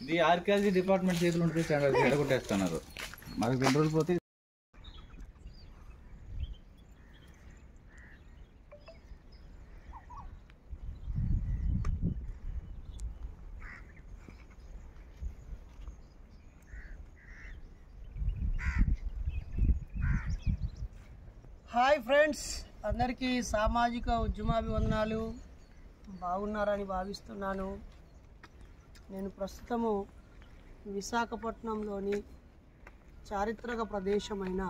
ఇది archaeology department చేతులు ఉంటుంది, ఎడగొట్టేస్తున్నారు. మనకు 2 రోజులు పోతే హాయ్ ఫ్రెండ్స్, అందరికీ సామాజిక ఉద్యమాభివందనాలు. బాగున్నారని భావిస్తున్నాను. నేను ప్రస్తుతము విశాఖపట్నంలోని చారిత్రక ప్రదేశమైన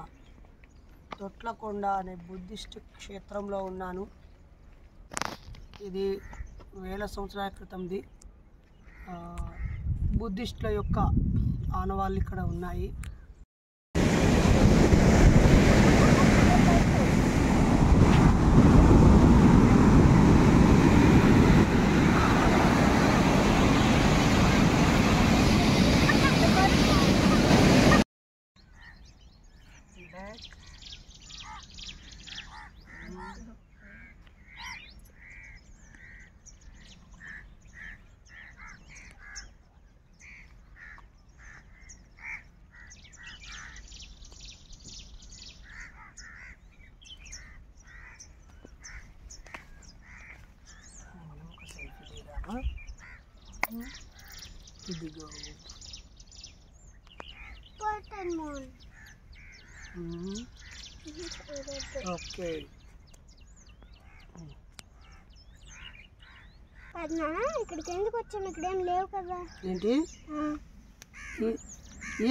తొట్లకొండ అనే బుద్ధిస్ట్ క్షేత్రంలో ఉన్నాను. ఇది వేల సంవత్సరాల క్రితంది. బుద్ధిస్టుల యొక్క ఆనవాళ్ళు ఇక్కడ ఉన్నాయి. ఇదిగో ఓకే. ఇక్కడికి ఎందుకు వచ్చాము? ఇక్కడ ఏం లేవు కదా. ఏంటి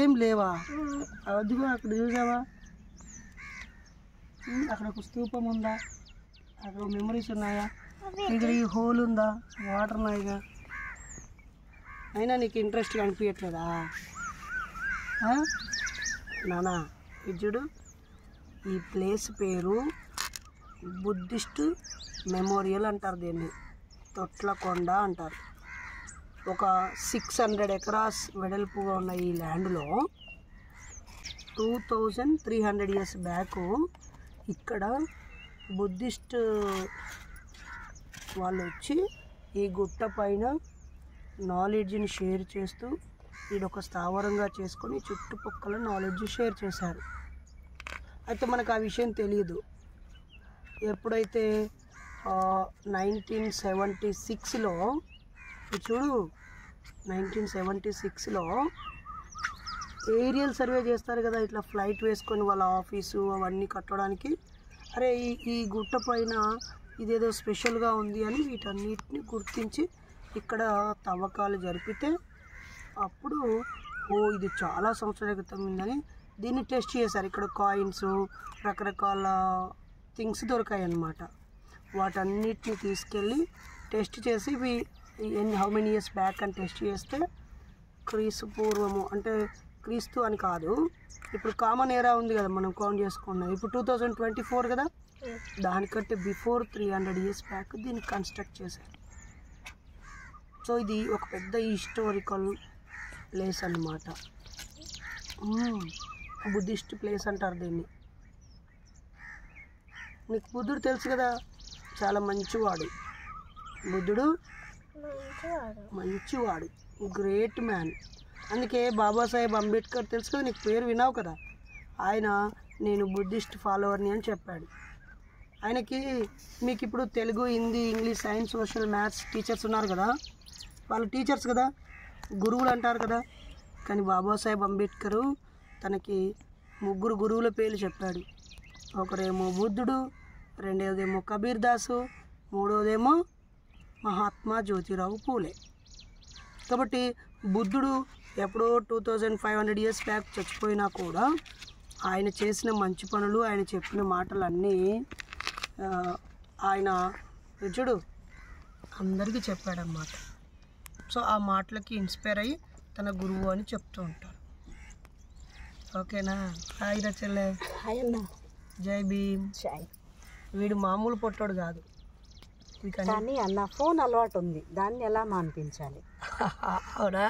ఏం లేవా? అదిగో అక్కడ చూసావా, అక్కడ ఒక స్తూపం ఉందా, అక్కడ మెమరీస్ ఉన్నాయా, ఇక్కడ ఈ హోల్ ఉందా, వాటర్ ఉన్నాయిగా. అయినా నీకు ఇంట్రెస్ట్గా అనిపించట్లేదా నానా? ఇది చూడు, ఈ ప్లేస్ పేరు బుద్ధిస్ట్ మెమోరియల్ అంటారు, దీన్ని తొట్లకొండ అంటారు. ఒక 600 ఎకరాస్ వెడల్పుగా ఉన్న ఈ ల్యాండ్లో 2300 ఇయర్స్ బ్యాక్ ఇక్కడ బుద్ధిస్ట్ వాళ్ళు వచ్చి ఈ గుట్ట పైన నాలెడ్జ్ని షేర్ చేస్తూ ఇదొక స్థావరంగా చేసుకొని చుట్టుపక్కల నాలెడ్జ్ షేర్ చేశారు. అయితే మనకు ఆ విషయం తెలియదు. ఎప్పుడైతే 1976లో చూడు, 1976లో ఏరియల్ సర్వే చేస్తారు కదా, ఇట్లా ఫ్లైట్ వేసుకొని వాళ్ళ ఆఫీసు అవన్నీ కట్టడానికి. అరే ఈ గుట్ట పైన ఇదేదో స్పెషల్గా ఉంది అని వీటన్నిటిని గుర్తించి ఇక్కడ తవ్వకాలు జరిపితే అప్పుడు ఇది చాలా సంవత్సరాల క్రితం ఉందని దీన్ని టెస్ట్ చేశారు. ఇక్కడ కాయిన్స్, రకరకాల థింగ్స్ దొరికాయి అన్నమాట. వాటన్నిటిని తీసుకెళ్ళి టెస్ట్ చేసి హౌ మెనీ ఇయర్స్ బ్యాక్ అని టెస్ట్ చేస్తే క్రీస్తు పూర్వము, అంటే క్రీస్తు అని కాదు, ఇప్పుడు కామన్ ఏరా ఉంది కదా మనం కౌంట్ చేసుకున్నాం, ఇప్పుడు 2024 కదా, దానికంటే బిఫోర్ 300 ఇయర్స్ బ్యాక్ దీన్ని కన్స్ట్రక్ట్ చేశారు. సో ఇది ఒక పెద్ద హిస్టారికల్ ప్లేస్ అన్నమాట. బుద్ధిస్ట్ ప్లేస్ అంటారు దీన్ని. నీకు బుద్ధుడు తెలుసు కదా, చాలా మంచివాడు. బుద్ధుడు మంచివాడు, గ్రేట్ మ్యాన్. అందుకే బాబాసాహెబ్ అంబేద్కర్ తెలుసు కదా, నీకు పేరు విన్నావు కదా, ఆయన నేను బుద్ధిస్ట్ ఫాలోవర్ని అని చెప్పాడు. ఆయనకి మీకు ఇప్పుడు Telugu, Hindi, English, science, social, maths teachers ఉన్నారు కదా, వాళ్ళు టీచర్స్ కదా, గురువులు అంటారు కదా. కానీ బాబాసాహెబ్ అంబేద్కర్ తనకి 3 గురువుల పేర్లు చెప్పాడు. ఒకరేమో బుద్ధుడు, రెండవదేమో కబీర్ దాసు, మూడవదేమో మహాత్మా జ్యోతిరావు పూలే. కాబట్టి బుద్ధుడు ఎప్పుడో 2500 ఇయర్స్ బ్యాక్ చచ్చిపోయినా కూడా ఆయన చేసిన మంచి పనులు, ఆయన చెప్పిన మాటలన్నీ ఆయన చూడు అందరికీ చెప్పాడన్నమాట. సో ఆ మాటలకి ఇన్స్పైర్ అయ్యి తన గురువు అని చెప్తూ ఉంటారు. ఓకేనా? హాయ్ రా చెల్లె. హాయ్ అన్న. జై భీమ్. జై. వీడు మామూలు పొట్టాడు కాదు, కానీ అన్న ఫోన్ అలవాటు ఉంది, దాన్ని ఎలా మాన్పించాలి? అవునా?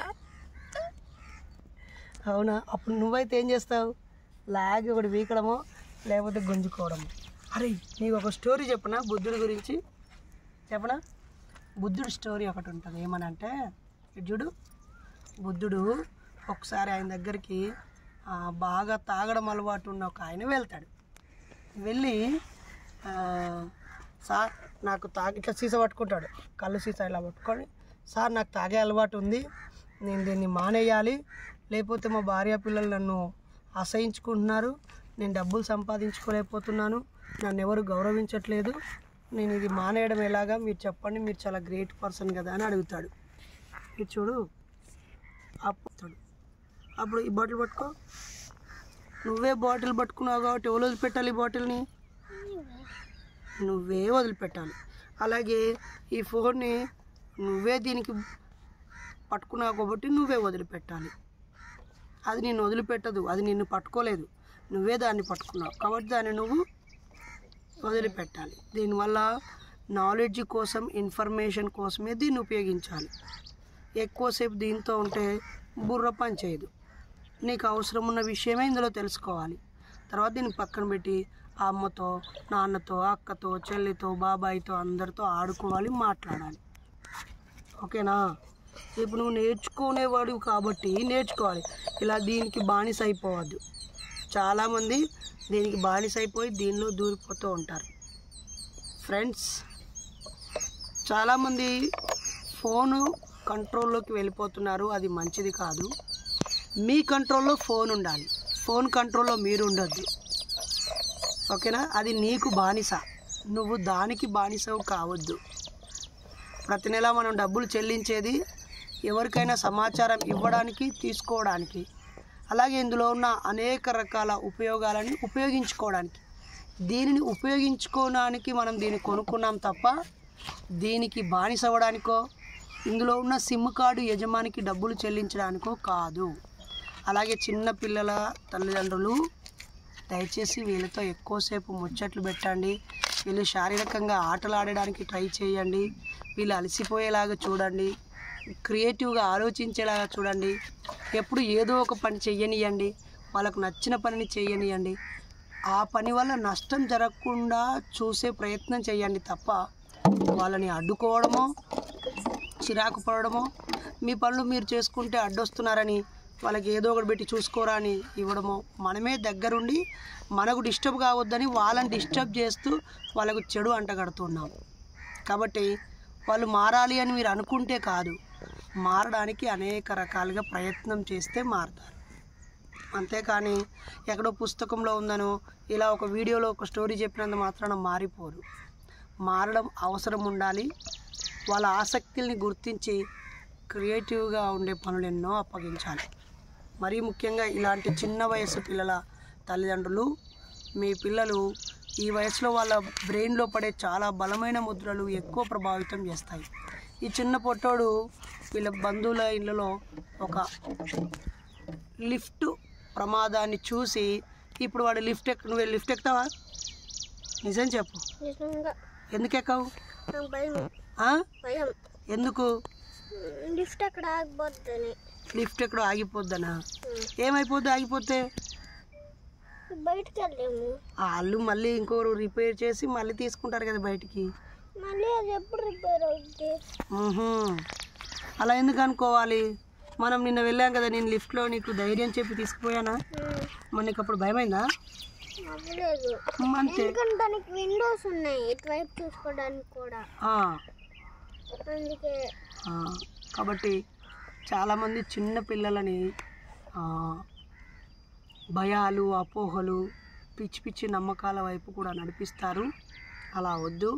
అవునా? అప్పుడు నువ్వైతే ఏం చేస్తావు? లాగి ఒకటి వీకడమో లేకపోతే గుంజుకోవడము. అరే నీకు ఒక స్టోరీ చెప్పనా బుద్ధుడి గురించి? చెప్పనా? బుద్ధుడు స్టోరీ ఒకటి ఉంటుంది. ఏమనంటే చూడు, బుద్ధుడు ఒకసారి ఆయన దగ్గరికి బాగా తాగడం అలవాటు ఉన్న ఒక ఆయన వెళ్తాడు. వెళ్ళి సార్ నాకు ఇట్లా సీసా పట్టుకుంటాడు, కళ్ళు సీసా ఇలా పట్టుకొని, సార్ నాకు తాగే అలవాటు ఉంది, నేను దీన్ని మానేయాలి, లేకపోతే మా భార్య పిల్లలు నన్ను అసహించుకుంటున్నారు, నేను డబ్బులు సంపాదించుకోలేకపోతున్నాను, నన్ను ఎవరు గౌరవించట్లేదు, నేను ఇది మానేయడం ఎలాగా మీరు చెప్పండి, మీరు చాలా గ్రేట్ పర్సన్ కదా అని అడుగుతాడు. ఇది చూడు, అప్పుడు ఈ బాటిల్ పట్టుకో, నువ్వే బాటిల్ పట్టుకున్నావు కాబట్టి ఎవరు వదిలిపెట్టాలి? ఈ బాటిల్ని నువ్వే వదిలిపెట్టాలి. అలాగే ఈ ఫోన్ని నువ్వే దీనికి పట్టుకున్నావు కాబట్టి నువ్వే వదిలిపెట్టాలి. అది నిన్ను వదిలిపెట్టదు, అది నిన్ను పట్టుకోలేదు, నువ్వే దాన్ని పట్టుకున్నావు కాబట్టి దాన్ని నువ్వు వదిలిపెట్టాలి. దీనివల్ల నాలెడ్జ్ కోసం, ఇన్ఫర్మేషన్ కోసమే దీన్ని ఉపయోగించాలి. ఎక్కువసేపు దీంతో ఉంటే బుర్ర పని చేయదు. నీకు అవసరం ఉన్న విషయమే ఇందులో తెలుసుకోవాలి. తర్వాత దీన్ని పక్కన పెట్టి అమ్మతో, నాన్నతో, అక్కతో, చెల్లితో, బాబాయితో అందరితో ఆడుకోవాలి, మాట్లాడాలి. ఓకేనా? ఇప్పుడు నువ్వు నేర్చుకునేవాడు కాబట్టి నేర్చుకోవాలి, ఇలా దీనికి బానిస అయిపోవద్దు. చాలామంది దీనికి బానిస అయిపోయి దీనిలో దూరిపోతూ ఉంటారు. ఫ్రెండ్స్, చాలామంది ఫోను కంట్రోల్లోకి వెళ్ళిపోతున్నారు, అది మంచిది కాదు. మీ కంట్రోల్లో ఫోన్ ఉండాలి, ఫోన్ కంట్రోల్లో మీరు ఉండొద్దు. ఓకేనా? అది నీకు బానిస, నువ్వు దానికి బానిసవు కావద్దు. ప్రతి నెల మనం డబ్బులు చెల్లించేది ఎవరికైనా సమాచారం ఇవ్వడానికి, తీసుకోవడానికి. అలాగే ఇందులో ఉన్న అనేక రకాల ఉపయోగాలని ఉపయోగించుకోవడానికి. దీనిని ఉపయోగించుకోవడానికి మనం దీన్ని కొనుక్కున్నాం తప్ప దీనికి బానిస అవ్వడానికో, ఇందులో ఉన్న సిమ్ కార్డు యజమానికి డబ్బులు చెల్లించడానికో కాదు. అలాగే చిన్న పిల్లల తల్లిదండ్రులు దయచేసి వీళ్ళతో ఎక్కువసేపు ముచ్చట్లు పెట్టండి, వీళ్ళు శారీరకంగా ఆటలు ఆడడానికి ట్రై చేయండి, వీళ్ళు అలసిపోయేలాగా చూడండి, క్రియేటివ్గా ఆలోచించేలాగా చూడండి. ఎప్పుడు ఏదో ఒక పని చెయ్యనియండి, వాళ్ళకు నచ్చిన పనిని చేయనియండి. ఆ పని వల్ల నష్టం జరగకుండా చూసే ప్రయత్నం చేయండి తప్ప వాళ్ళని అడ్డుకోవడమో, చిరాకు పడడమో, మీ పనులు మీరు చేసుకుంటే అడ్డొస్తున్నారని వాళ్ళకి ఏదో ఒకటి పెట్టి చూసుకోరా అని ఇవ్వడమో, మనమే దగ్గరుండి మనకు డిస్టర్బ్ కావద్దని వాళ్ళని డిస్టర్బ్ చేస్తూ వాళ్ళకు చెడు అంటగడుతున్నాం. కాబట్టి వాళ్ళు మారాలి అని మీరు అనుకుంటే కాదు, మారడానికి అనేక రకాలుగా ప్రయత్నం చేస్తే మారుతారు. అంతేకాని ఎక్కడో పుస్తకంలో ఉందనో, ఇలా ఒక వీడియోలో ఒక స్టోరీ చెప్పినంత మాత్రాన మారిపోరు. మారడం అవసరం ఉండాలి. వాళ్ళ ఆసక్తుల్ని గుర్తించి క్రియేటివ్గా ఉండే పనులు ఎన్నో అప్పగించాలి. మరీ ముఖ్యంగా ఇలాంటి చిన్న వయసు పిల్లల తల్లిదండ్రులు, మీ పిల్లలు ఈ వయసులో వాళ్ళ బ్రెయిన్లో పడే చాలా బలమైన ముద్రలు ఎక్కువ ప్రభావితం చేస్తాయి. ఈ చిన్న పొట్టోడు వీళ్ళ బంధువుల ఇళ్ళలో ఒక లిఫ్ట్ ప్రమాదాన్ని చూసి ఇప్పుడు వాడు నువ్వు లిఫ్ట్ ఎక్కుతావా? నిజం చెప్పు, ఎందుకు ఎక్కవు? ఎందుకు? లిఫ్ట్ ఎక్కడ ఆగిపోద్దనా? ఏమైపోద్ది ఆగిపోతే? బయటికి వెళ్ళాము, వాళ్ళు మళ్ళీ ఇంకోరు రిపేర్ చేసి మళ్ళీ తీసుకుంటారు కదా బయటికి. మళ్ళీ అది ఎప్పుడు రిపేర్ అవుతుంది? అలా ఎందుకు అనుకోవాలి? మనం నిన్న వెళ్ళాం కదా, నేను లిఫ్ట్లో నీకు ధైర్యం చెప్పి తీసుకుపోయానా? మరి నీకు అప్పుడు భయమైందా? అవ్వలేదు, ఎందుకంటే దానికి విండోస్ ఉన్నాయి ఇటువైపు చూసుకోవడానికి కూడా, అందుకే. కాబట్టి చాలామంది చిన్న పిల్లలని భయాలు, అపోహలు, పిచ్చి పిచ్చి నమ్మకాల వైపు కూడా నడిపిస్తారు. అలా వద్దు.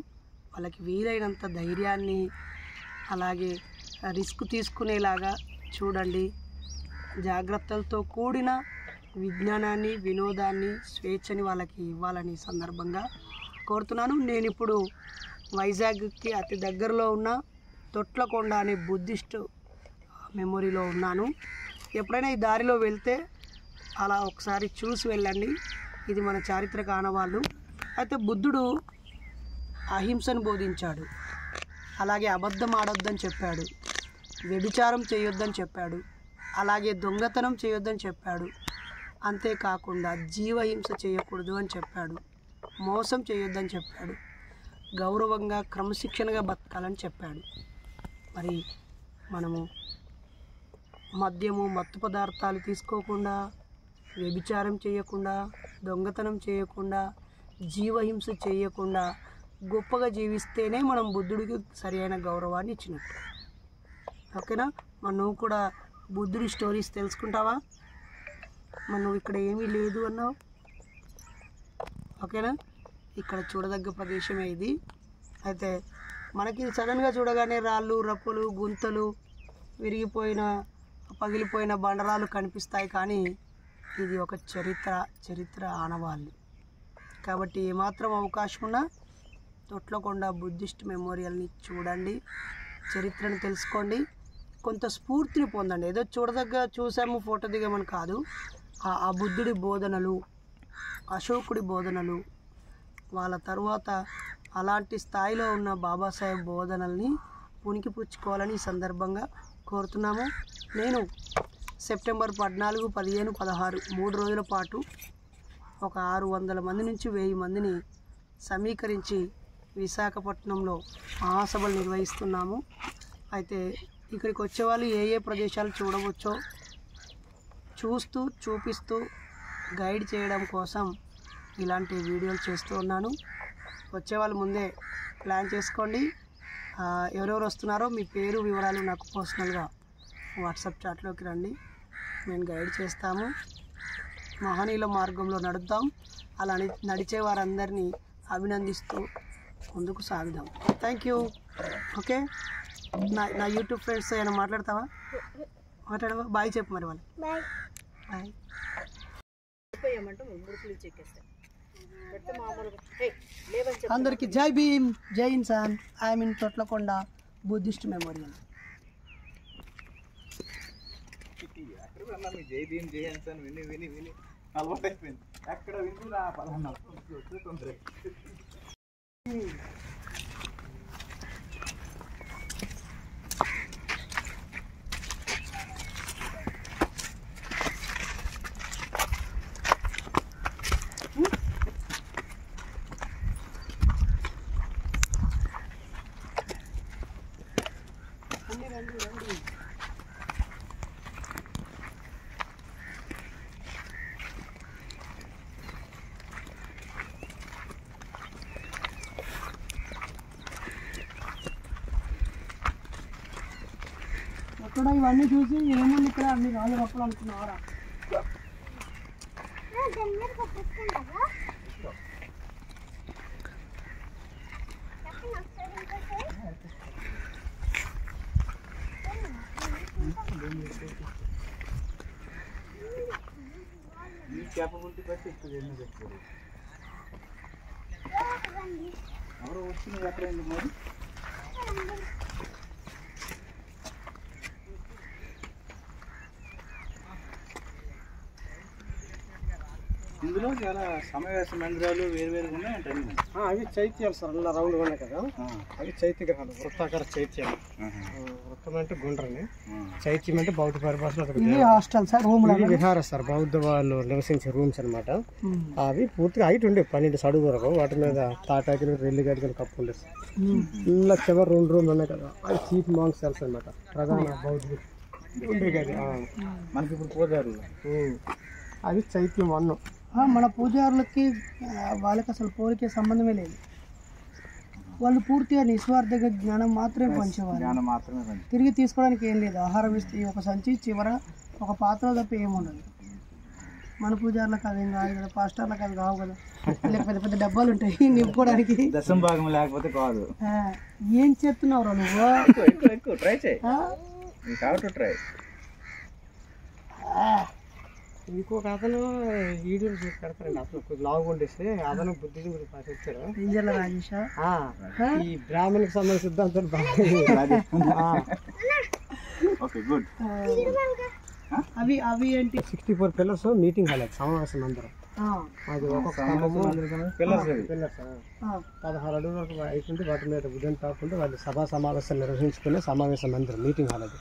వాళ్ళకి వీలైనంత ధైర్యాన్ని, అలాగే రిస్క్ తీసుకునేలాగా చూడండి. జాగ్రత్తలతో కూడిన విజ్ఞానాన్ని, వినోదాన్ని, స్వేచ్ఛని వాళ్ళకి ఇవ్వాలని సందర్భంగా కోరుతున్నాను. నేను ఇప్పుడు వైజాగ్కి అతి దగ్గరలో ఉన్న తొట్లకొండ అనే బుద్ధిస్ట్ మెమొరీలో ఉన్నాను. ఎప్పుడైనా ఈ దారిలో వెళ్తే అలా ఒకసారి చూసి వెళ్ళండి. ఇది మన చారిత్రక ఆనవాళ్ళు. అయితే బుద్ధుడు అహింసను బోధించాడు, అలాగే అబద్ధం ఆడొద్దని చెప్పాడు, వ్యభిచారం చేయొద్దని చెప్పాడు, అలాగే దొంగతనం చేయొద్దని చెప్పాడు. అంతేకాకుండా జీవహింస చేయకూడదు అని చెప్పాడు, మోసం చేయొద్దని చెప్పాడు. గౌరవంగా క్రమశిక్షణగా బతకాలని చెప్పాడు. మరి మనము మద్యము మత్తు పదార్థాలు తీసుకోకుండా, వ్యభిచారం చేయకుండా, దొంగతనం చేయకుండా, జీవహింస చేయకుండా గొప్పగా జీవిస్తేనే మనం బుద్ధుడికి సరైన గౌరవాన్ని ఇచ్చినట్టు. ఓకేనా? మరి నువ్వు కూడా బుద్ధుడి స్టోరీస్ తెలుసుకుంటావా? మరి నువ్వు ఇక్కడ ఏమీ లేదు అన్నావు. ఓకేనా? ఇక్కడ చూడదగ్గ ప్రదేశమే ఇది. అయితే మనకి సడన్గా చూడగానే రాళ్ళు, రప్పులు, గుంతలు, విరిగిపోయిన పగిలిపోయిన బండరాలు కనిపిస్తాయి, కానీ ఇది ఒక చరిత్ర ఆనవాళ్ళు. కాబట్టి ఏమాత్రం అవకాశం ఉన్నా తొట్లకొండ బుద్ధిస్ట్ మెమోరియల్ని చూడండి, చరిత్రను తెలుసుకోండి, కొంత స్ఫూర్తిని పొందండి. ఏదో చూసాము ఫోటో దిగామని కాదు. ఆ బుద్ధుడి బోధనలు, అశోకుడి బోధనలు, వాళ్ళ తరువాత అలాంటి స్థాయిలో ఉన్న బాబాసాహెబ్ బోధనల్ని పుణికి పుచ్చుకోవాలని ఈ సందర్భంగా కోరుతున్నాము. నేను సెప్టెంబర్ 14, 15, 16 3 రోజుల పాటు ఒక 600 మంది నుంచి 1000 మందిని సమీకరించి విశాఖపట్నంలో మహాసభలు నిర్వహిస్తున్నాము. అయితే ఇక్కడికి వచ్చేవాళ్ళు ఏ ప్రదేశాలు చూడవచ్చో చూపిస్తూ గైడ్ చేయడం కోసం ఇలాంటి వీడియోలు చేస్తూ ఉన్నాను. వచ్చేవాళ్ళు ముందే ప్లాన్ చేసుకోండి. ఎవరెవరు వస్తున్నారో మీ పేరు వివరాలు నాకు పర్సనల్గా వాట్సాప్ చాట్లోకి రండి, మేము గైడ్ చేస్తాము. మహనీయుల మార్గంలో నడుద్దాం. అలా నడిచే వారందరినీ అభినందిస్తూ ముందుకు సాగుదాం. Thank you. ఓకే, నా యూట్యూబ్ ఫ్రెండ్స్ ఏమైనా మాట్లాడతావా? బాయ్ చెప్పు మరి వాళ్ళు. Bye bye. అందరికి జై భీమ్, జై ఇన్సాన్. I'm in Thotlakonda Buddhist memorial. జై భీమ్, జై ఇన్సాన్ విని విని విని అలవాటైపోయింది. ఎక్కడ విని నా పలానా తొందర. అక్కడ ఇవన్నీ చూసి ఏముంది ఇక్కడ అన్ని రాళ్ళు రప్పలు అనుకున్నారా? క్యాపబిలిటీ బట్టి ఇక్కడ ఎన్ని చెప్తారు. ఎవరో వచ్చింది ఎక్కడ మరి ఇందులో చాలా సమావేశ మందిరాలు వేరువేరుగా ఉన్నాయంటే అవి చైత్యాలు సార్, అలా రౌండ్గా ఉన్నాయి కదా, అవి చైత్య గ్రహాలు, వృత్తాకార చైత్యాలు. వృత్తం అంటే గుండ్రని, చైత్యం అంటే బౌద్ధ పరిభాషలో హాస్టల్ సార్, విహార సార్, బౌద్ధ వాళ్ళు నివసించే రూమ్స్ అనమాట. అవి పూర్తిగా హైట్ ఉండే 12 అడుగు వరకు. వాటి మీద తాటాకులు, రెల్లి గడికలు కప్పు ఉండేది. ఇలా చివరి 2 రూమ్లు ఉన్నాయి కదా, అవి చీఫ్ మాంగ్ సెల్స్ అనమాట, ప్రధాన బౌద్ధులు ఉండే గది. మనకి ఇప్పుడు పూజారు అది చైత్యం 1. మన పూజారులకి వాళ్ళకి అసలు పోలికే సంబంధమే లేదు. వాళ్ళు పూర్తిగా నిస్వార్థంగా జ్ఞానం మాత్రమే పంచేవారు. తిరిగి తీసుకోవడానికి ఏం లేదు. ఆహారం ఇస్తే ఒక సంచి చివర ఒక పాత్ర తప్ప ఏముండదు. మన పూజారులకు అదేం కాదు కదా, పాస్టర్లకు అది కావు కదా, పెద్ద పెద్ద డబ్బాలు ఉంటాయి నింపుకోవడానికి. దశం భాగం లేకపోతే కాదు. ఏం చెప్తున్నావు నువ్వు? ట్రై చేయి. ఇంకొక అతను వీడియోలు చూసి పెడతారండి. అతను లావు ఉండేసి అతను బుద్ధిజం గురించి పాటించారు. ఈ బ్రాహ్మణ్కి సంబంధించిన సిద్ధాంతాలు అవి ఏంటి? 64 పిల్లర్స్ మీటింగ్ హాల్, సమావేశం అందరం. అది ఒక్కొక్క పిల్లర్స్ 16 అడుగుల వరకు అవుతుంది. వాటి మీద ఉదయం కాకుండా వాళ్ళు సభా సమావేశాలు నిర్వహించుకునే సమావేశం అందరం మీటింగ్ హాల్ అది.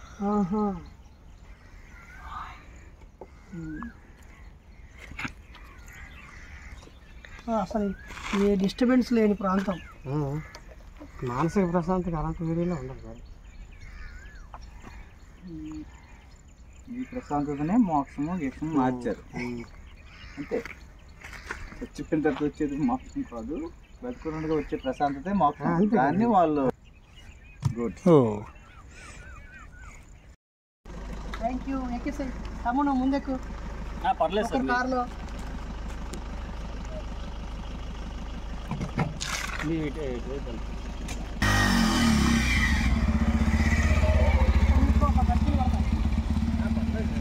అసలు ఏ డిస్టర్బెన్స్ లేని ప్రాంతం. మానసిక ప్రశాంతత అలాంటి ఏరియాలో ఉండదు సార్. ఈ ప్రశాంతతనే మోక్షము గీక్షము మార్చారు అంతే. చచ్చిపోయిన తర్వాత వచ్చేది మోక్షం కాదు, బతుకున్నట్టుగా వచ్చే ప్రశాంతతే మోక్షం. దాన్ని వాళ్ళు గుడ్. Thank you. ఎక్కేసాయి తమ్ముడు ముందెక్కు. పర్లేదు సార్. కార్లో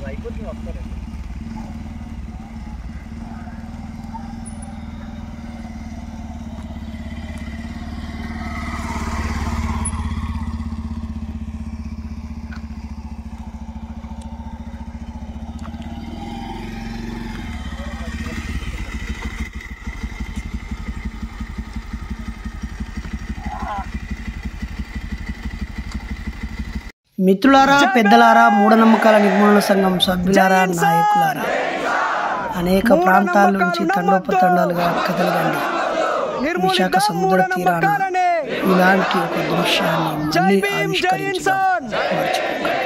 అయిపోతుంది వస్తారండి. మిత్రులారా, పెద్దలారా, మూఢనమ్మకాల నిర్మూలన సంఘం సభ్యులారా, నాయకులారా, అనేక ప్రాంతాల నుంచి తండోపతండాలుగా కదలగండి. విశాఖ సముద్ర తీరాన ఇలాంటి ఒక దృశ్యాన్ని మళ్ళీ ఆవిష్కరించడం మర్చిపోకండి.